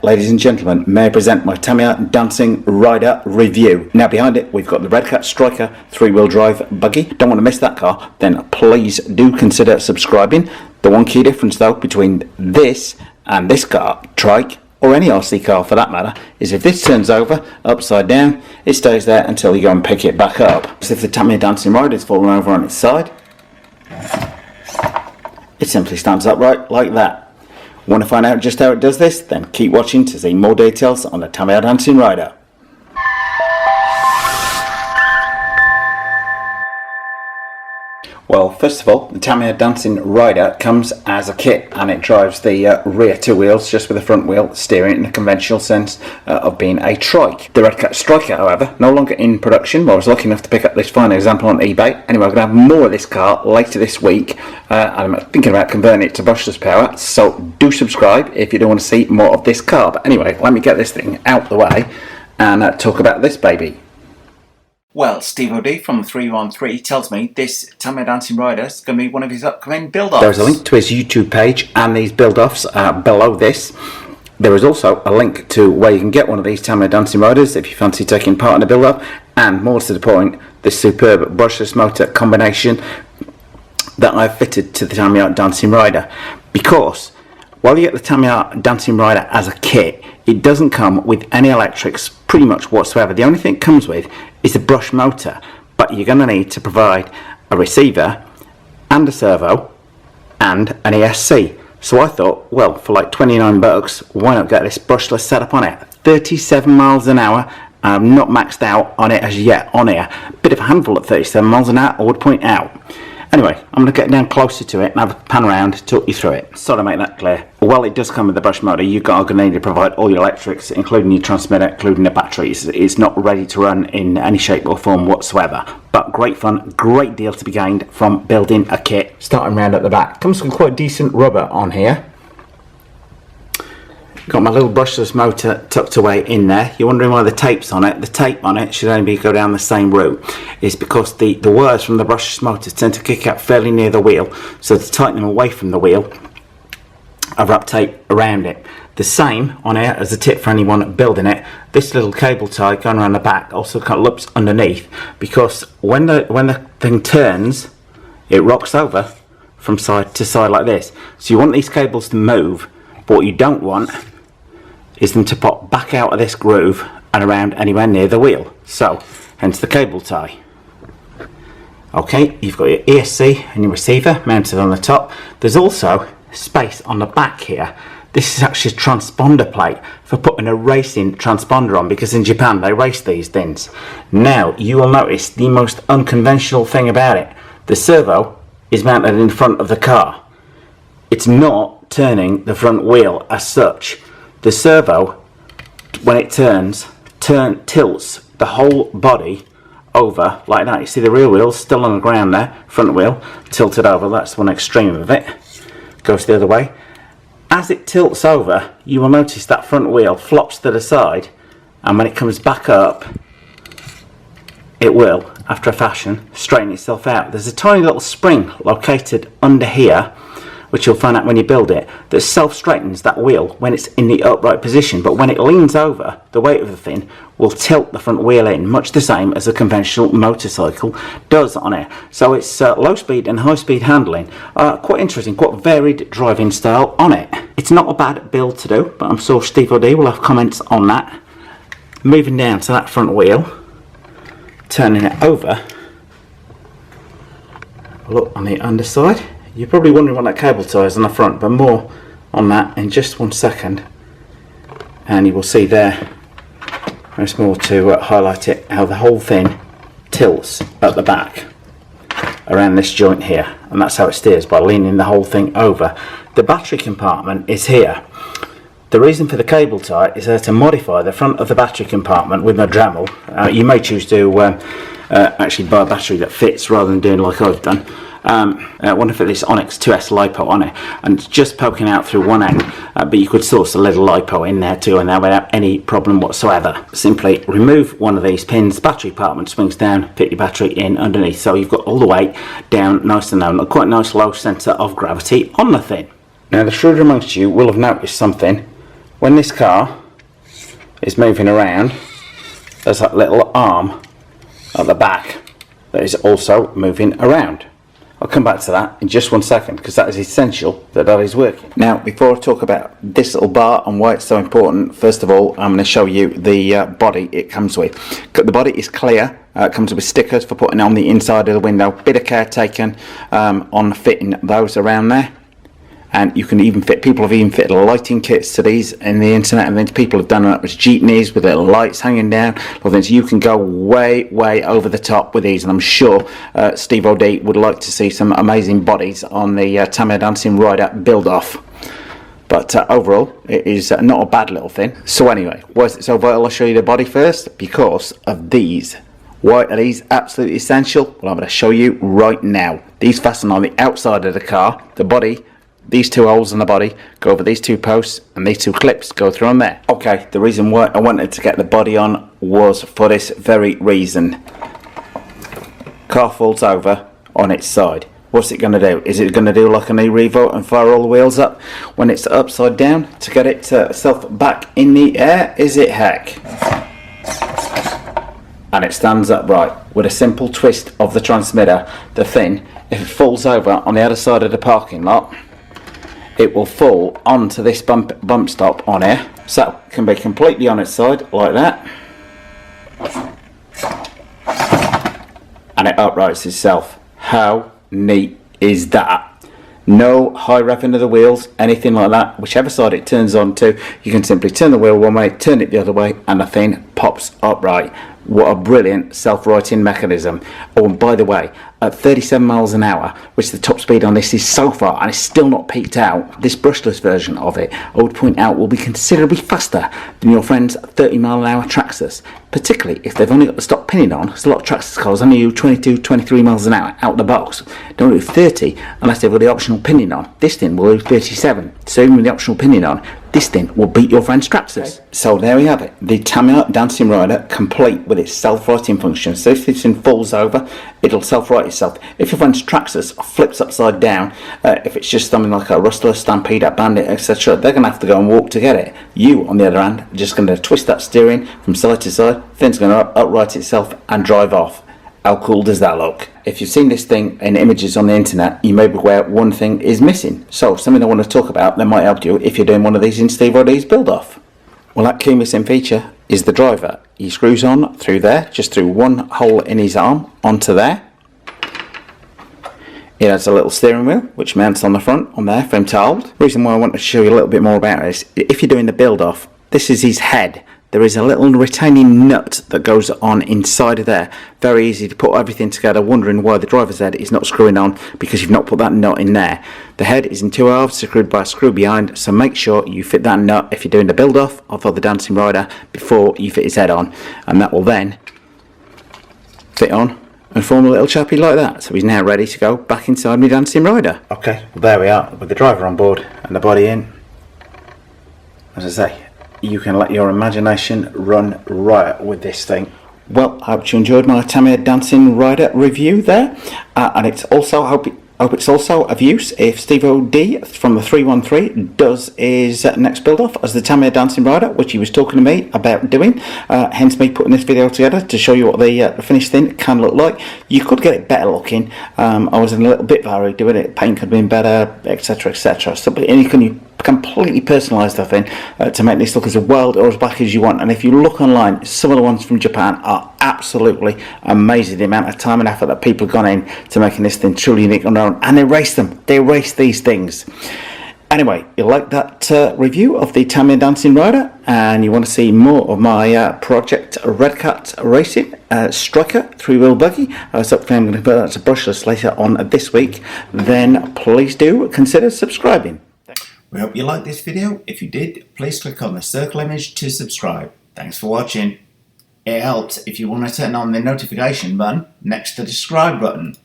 Ladies and gentlemen, may I present my Tamiya Dancing Rider review. Now behind it we've got the Red Cat Striker 3-wheel drive buggy. Don't want to miss that car? Then please do consider subscribing. The one key difference though between this and this car, trike, or any RC car for that matter, is if this turns over upside down, it stays there until you go and pick it back up. So if the Tamiya Dancing Rider is fallen over on its side, it simply stands upright like that. Want to find out just how it does this? Then keep watching to see more details on the Tamiya Dancing Rider. Well, first of all, the Tamiya Dancing Rider comes as a kit and it drives the rear two wheels just with the front wheel steering in the conventional sense of being a trike. The Red Cat Striker, however, no longer in production. Well, I was lucky enough to pick up this fine example on eBay. Anyway, I'm going to have more of this car later this week. I'm thinking about converting it to brushless power, so do subscribe if you don't want to see more of this car. But anyway, let me get this thing out the way and talk about this baby. Well, Steve O'D from 313 tells me this Tamiya Dancing Rider is going to be one of his upcoming build-offs. There's a link to his YouTube page and these build-offs below this. There is also a link to where you can get one of these Tamiya Dancing Riders if you fancy taking part in a build-off, and more to the point, this superb brushless motor combination that I've fitted to the Tamiya Dancing Rider. Because while you get the Tamiya Dancing Rider as a kit, it doesn't come with any electrics pretty much whatsoever. The only thing it comes with is a brush motor, but you're going to need to provide a receiver and a servo and an ESC. So I thought, well, for like 29 bucks, why not get this brushless setup on it? 37 miles an hour. I'm not maxed out on it as yet on here. Bit of a handful at 37 miles an hour, I would point out. Anyway, I'm going to get down closer to it and have a pan around, talk you through it. So to make that clear, while it does come with the brush motor, you're going to need to provide all your electrics, including your transmitter, including the batteries. It's not ready to run in any shape or form whatsoever. But great fun, great deal to be gained from building a kit. Starting round at the back, comes with quite decent rubber on here. Got my little brushless motor tucked away in there. You're wondering why the tape's on it. The tape on it should only go down the same route. It's because the wires from the brushless motor tend to kick out fairly near the wheel, so to tighten them away from the wheel, I've wrapped tape around it. The same on here as a tip for anyone building it. This little cable tie going around the back also kind of loops underneath, because when the thing turns, it rocks over from side to side like this. So you want these cables to move, but what you don't want is them to pop back out of this groove and around anywhere near the wheel. So, hence the cable tie. Okay, you've got your ESC and your receiver mounted on the top. There's also space on the back here. This is actually a transponder plate for putting a racing transponder on, because in Japan they race these things. Now, you will notice the most unconventional thing about it. The servo is mounted in front of the car. It's not turning the front wheel as such. The servo, when it turns, tilts the whole body over like that. You see the rear wheel still on the ground there, front wheel tilted over, that's one extreme of it. Goes the other way. As it tilts over, you will notice that front wheel flops to the side, and when it comes back up, it will, after a fashion, straighten itself out. There's a tiny little spring located under here, which you'll find out when you build it, that self-straightens that wheel when it's in the upright position, but when it leans over, the weight of the thing will tilt the front wheel in, much the same as a conventional motorcycle does on it. So it's low speed and high speed handling. Quite interesting, quite varied driving style on it. It's not a bad build to do, but I'm sure Steve O'D will have comments on that. Moving down to that front wheel, turning it over, look on the underside. You're probably wondering what that cable tie is on the front, but more on that in just 1 second. And you will see there, there's more to highlight it, how the whole thing tilts at the back around this joint here. And that's how it steers, by leaning the whole thing over. The battery compartment is here. The reason for the cable tie is there to modify the front of the battery compartment with a Dremel. You may choose to actually buy a battery that fits rather than doing like I've done. I wonder if this Onyx 2S LiPo on it, and it's just poking out through one end, but you could source a little LiPo in there too, and that without any problem whatsoever. Simply remove one of these pins, battery compartment swings down, fit your battery in underneath, so you've got all the weight down nice and low, a quite nice low centre of gravity on the thing. Now the shrewd amongst you will have noticed something when this car is moving around, there's that little arm at the back that is also moving around. I'll come back to that in just 1 second, because that is essential that that is working. Now, before I talk about this little bar and why it's so important, first of all, I'm going to show you the body it comes with. The body is clear. It comes with stickers for putting on the inside of the window. Bit of care taken on fitting those around there. And you can even fit, people have even fitted lighting kits to these in the internet, and then people have done it with jeepneys with little lights hanging down. Well, then you can go way over the top with these, and I'm sure Steve O'D would like to see some amazing bodies on the Tamiya Dancing Rider build-off. But overall, it is not a bad little thing. So anyway, why is it so vital? I'll show you the body first, because of these. Why are these absolutely essential? Well, I'm going to show you right now. These fasten on the outside of the car. The body, these two holes in the body go over these two posts, and these two clips go through on there. Okay, the reason why I wanted to get the body on was for this very reason. Car falls over on its side. What's it going to do? Is it going to do like an e-revo and fire all the wheels up when it's upside down to get itself back in the air? Is it heck? And it stands upright with a simple twist of the transmitter. The thing, if it falls over on the other side of the parking lot, it will fall onto this bump stop on here, so it can be completely on its side like that, and it uprights itself. How neat is that? No high revving of the wheels, anything like that. Whichever side it turns on to, you can simply turn the wheel one way, turn it the other way, and the thing pops upright. What a brilliant self-righting mechanism. Oh, and by the way, at 37 miles an hour, which the top speed on this is so far, and it's still not peaked out, this brushless version of it, I would point out, will be considerably faster than your friend's 30 mile an hour Traxxas, particularly if they've only got the stock pinning on, because a lot of Traxxas cars only do 22, 23 miles an hour out the box. Don't do 30 unless they've got the optional pinning on. This thing will do 37, so even with the optional pinning on, this thing will beat your friend's Traxxas. Okay. So there we have it, the Tamiya Dancing Rider, complete with its self-righting function. So if this thing falls over, it'll self-right itself. If your friend's Traxxas flips upside down, if it's just something like a Rustler, Stampede, Bandit, etc., they're going to have to go and walk to get it. You, on the other hand, are just going to twist that steering from side to side, thing's going to upright itself and drive off. How cool does that look? If you've seen this thing in images on the internet, you may be aware one thing is missing. So something I want to talk about that might help you if you're doing one of these in Steve O'D's build-off. Well, that key missing feature is the driver. He screws on through there, just through one hole in his arm onto there. It has a little steering wheel which mounts on the front on there for him to hold. The reason why I want to show you a little bit more about it is, if you're doing the build-off, this is his head. There is a little retaining nut that goes on inside of there. Very easy to put everything together, wondering why the driver's head is not screwing on because you've not put that nut in there. The head is in two halves, secured by a screw behind, so make sure you fit that nut if you're doing the build-off of the Dancing Rider before you fit his head on, and that will then fit on and form a little chappy like that. So he's now ready to go back inside my Dancing Rider. Okay, well there we are, with the driver on board and the body in. As I say, you can let your imagination run riot with this thing. Well, I hope you enjoyed my Tamiya Dancing Rider review there, and it's also, I hope it's also of use if Steve O'D from the 313 does his next build-off as the Tamiya Dancing Rider, which he was talking to me about doing, hence me putting this video together to show you what the finished thing can look like. You could get it better looking. I was in a little bit varied doing it, paint could have been better, etc, etc. So, and you can completely personalise the thing to make this look as wild or as black as you want. And if you look online, some of the ones from Japan are absolutely amazing. The amount of time and effort that people have gone in to making this thing truly unique on their own, and they race them, they race these things. Anyway, you like that review of the Tamiya Dancing Rider, and you want to see more of my Project Red Cat Racing Striker 3-wheel buggy, so hopefully I'm going to put that to brushless later on this week, then please do consider subscribing. We hope you liked this video. If you did, please click on the circle image to subscribe. Thanks for watching. It helps if you want to turn on the notification button next to the subscribe button.